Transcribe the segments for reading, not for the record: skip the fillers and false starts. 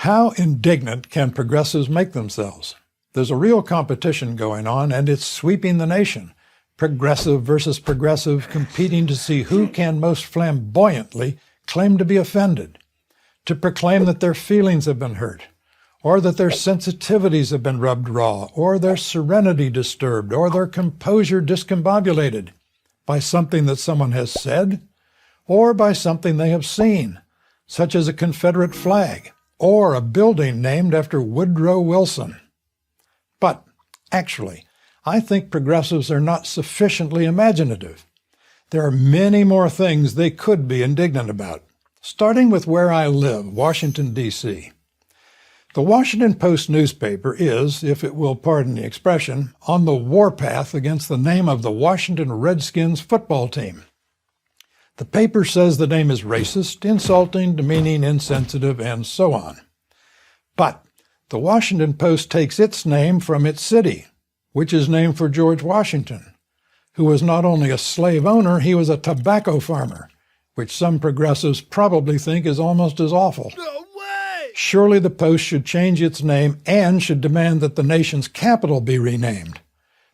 How indignant can progressives make themselves? There's a real competition going on, and it's sweeping the nation. Progressive versus progressive, competing to see who can most flamboyantly claim to be offended, to proclaim that their feelings have been hurt, or that their sensitivities have been rubbed raw, or their serenity disturbed, or their composure discombobulated by something that someone has said, or by something they have seen, such as a Confederate flag, or a building named after Woodrow Wilson. But, actually, I think progressives are not sufficiently imaginative. There are many more things they could be indignant about, starting with where I live, Washington, D.C. The Washington Post newspaper is, if it will pardon the expression, on the warpath against the name of the Washington Redskins football team. The paper says the name is racist, insulting, demeaning, insensitive, and so on. But the Washington Post takes its name from its city, which is named for George Washington, who was not only a slave owner, he was a tobacco farmer, which some progressives probably think is almost as awful. No way! Surely the Post should change its name and should demand that the nation's capital be renamed,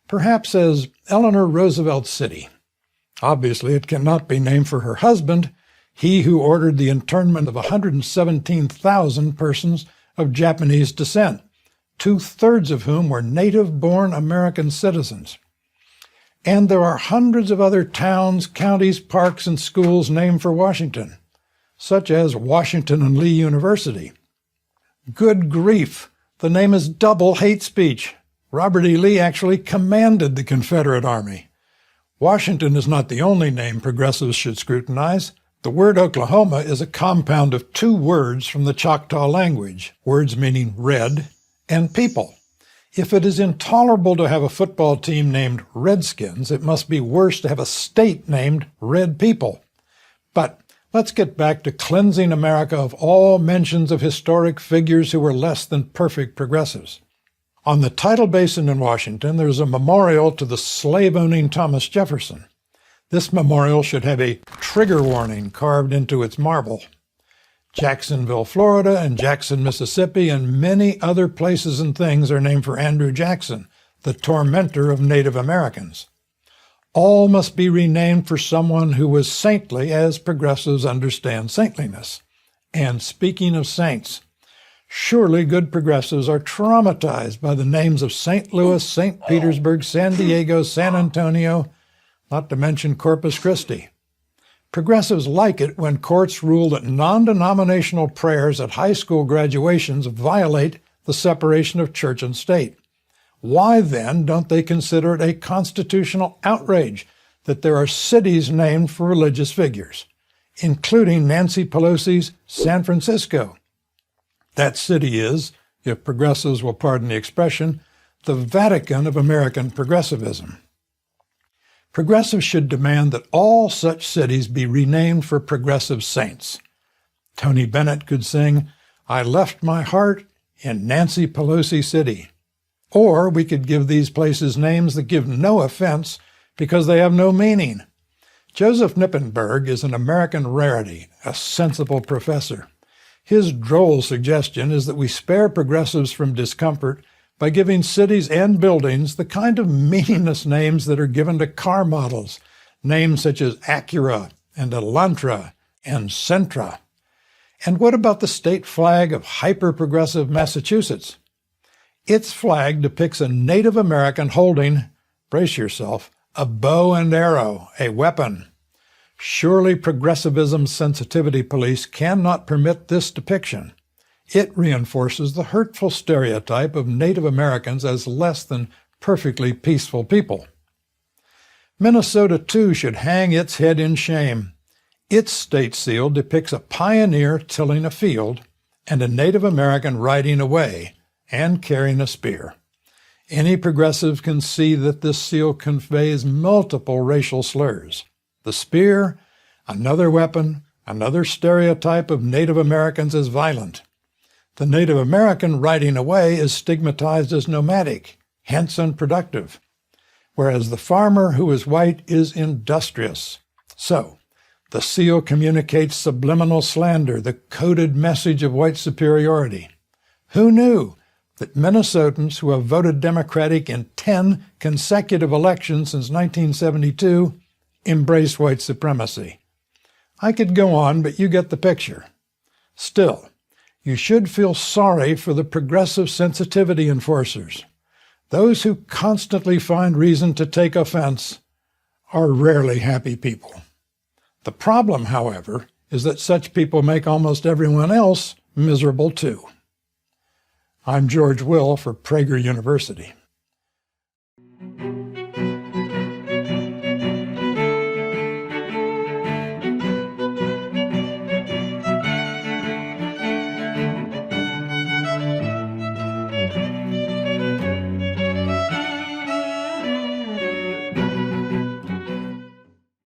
perhaps as Eleanor Roosevelt City. Obviously, it cannot be named for her husband, he who ordered the internment of 117,000 persons of Japanese descent, 2/3 of whom were native-born American citizens. And there are hundreds of other towns, counties, parks, and schools named for Washington, such as Washington and Lee University. Good grief, the name is double hate speech. Robert E. Lee actually commanded the Confederate Army. Washington is not the only name progressives should scrutinize. The word Oklahoma is a compound of two words from the Choctaw language, words meaning red and people. If it is intolerable to have a football team named Redskins, it must be worse to have a state named Red People. But let's get back to cleansing America of all mentions of historic figures who were less than perfect progressives. On the tidal basin in Washington, there's a memorial to the slave-owning Thomas Jefferson. This memorial should have a trigger warning carved into its marble. Jacksonville, Florida, and Jackson, Mississippi, and many other places and things are named for Andrew Jackson, the tormentor of Native Americans. All must be renamed for someone who was saintly as progressives understand saintliness. And speaking of saints, surely good progressives are traumatized by the names of St. Louis, St. Petersburg, San Diego, San Antonio, not to mention Corpus Christi. Progressives like it when courts rule that non-denominational prayers at high school graduations violate the separation of church and state. Why then don't they consider it a constitutional outrage that there are cities named for religious figures, including Nancy Pelosi's San Francisco? That city is, if progressives will pardon the expression, the Vatican of American progressivism. Progressives should demand that all such cities be renamed for progressive saints. Tony Bennett could sing, "I left my heart in Nancy Pelosi City." Or we could give these places names that give no offense because they have no meaning. Joseph Nippenberg is an American rarity, a sensible professor. His droll suggestion is that we spare progressives from discomfort by giving cities and buildings the kind of meaningless names that are given to car models, names such as Acura and Elantra and Sentra. And what about the state flag of hyper-progressive Massachusetts? Its flag depicts a Native American holding, brace yourself, a bow and arrow, a weapon. Surely progressivism's sensitivity police cannot permit this depiction. It reinforces the hurtful stereotype of Native Americans as less than perfectly peaceful people. Minnesota, too, should hang its head in shame. Its state seal depicts a pioneer tilling a field and a Native American riding away and carrying a spear. Any progressive can see that this seal conveys multiple racial slurs. The spear, another weapon, another stereotype of Native Americans as violent. The Native American riding away is stigmatized as nomadic, hence unproductive, whereas the farmer who is white is industrious. So, the seal communicates subliminal slander, the coded message of white superiority. Who knew that Minnesotans who have voted Democratic in 10 consecutive elections since 1972 embrace white supremacy? I could go on, but you get the picture. Still, you should feel sorry for the progressive sensitivity enforcers. Those who constantly find reason to take offense are rarely happy people. The problem, however, is that such people make almost everyone else miserable too. I'm George Will for Prager University.